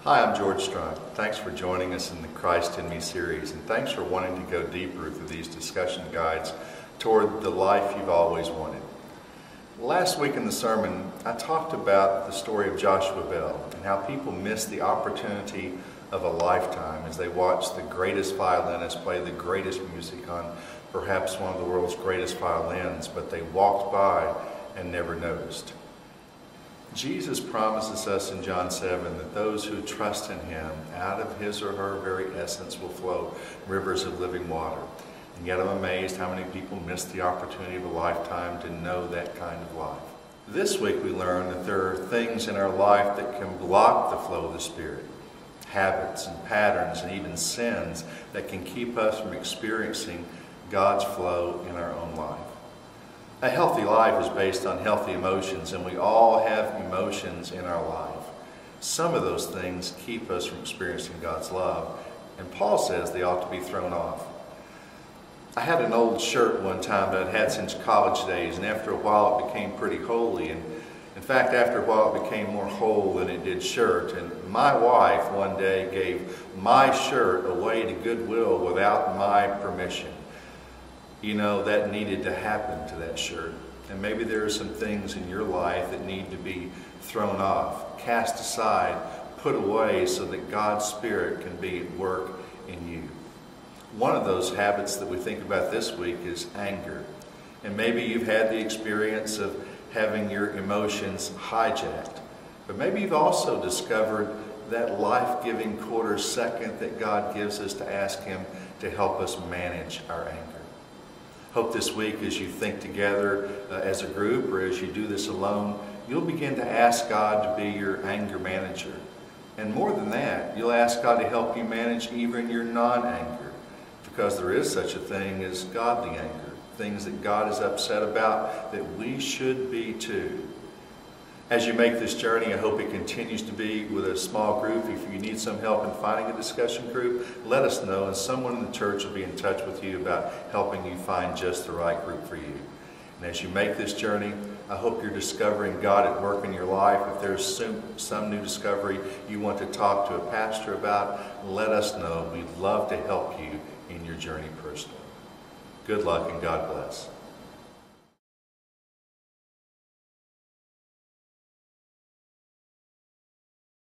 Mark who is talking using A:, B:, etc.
A: Hi, I'm George Strunk. Thanks for joining us in the Christ in Me series, and thanks for wanting to go deeper through these discussion guides toward the life you've always wanted. Last week in the sermon, I talked about the story of Joshua Bell and how people miss the opportunity of a lifetime as they watch the greatest violinist play the greatest music on perhaps one of the world's greatest violins, but they walked by and never noticed. Jesus promises us in John 7 that those who trust in Him, out of His or her very essence will flow rivers of living water. And yet I'm amazed how many people miss the opportunity of a lifetime to know that kind of life. This week we learned that there are things in our life that can block the flow of the Spirit. Habits and patterns and even sins that can keep us from experiencing God's flow in our own life. A healthy life is based on healthy emotions, and we all have emotions in our life. Some of those things keep us from experiencing God's love, and Paul says they ought to be thrown off. I had an old shirt one time that I'd had since college days, and after a while it became pretty holey, and in fact after a while it became more whole than it did shirt, and my wife one day gave my shirt away to Goodwill without my permission. You know, that needed to happen to that shirt. And maybe there are some things in your life that need to be thrown off, cast aside, put away so that God's Spirit can be at work in you. One of those habits that we think about this week is anger. And maybe you've had the experience of having your emotions hijacked. But maybe you've also discovered that life-giving quarter second that God gives us to ask Him to help us manage our anger. Hope this week as you think together as a group or as you do this alone, you'll begin to ask God to be your anger manager. And more than that, you'll ask God to help you manage even your non-anger, because there is such a thing as godly anger, things that God is upset about that we should be too. As you make this journey, I hope it continues to be with a small group. If you need some help in finding a discussion group, let us know, and someone in the church will be in touch with you about helping you find just the right group for you. And as you make this journey, I hope you're discovering God at work in your life. If there's some new discovery you want to talk to a pastor about, let us know. We'd love to help you in your journey personally. Good luck and God bless.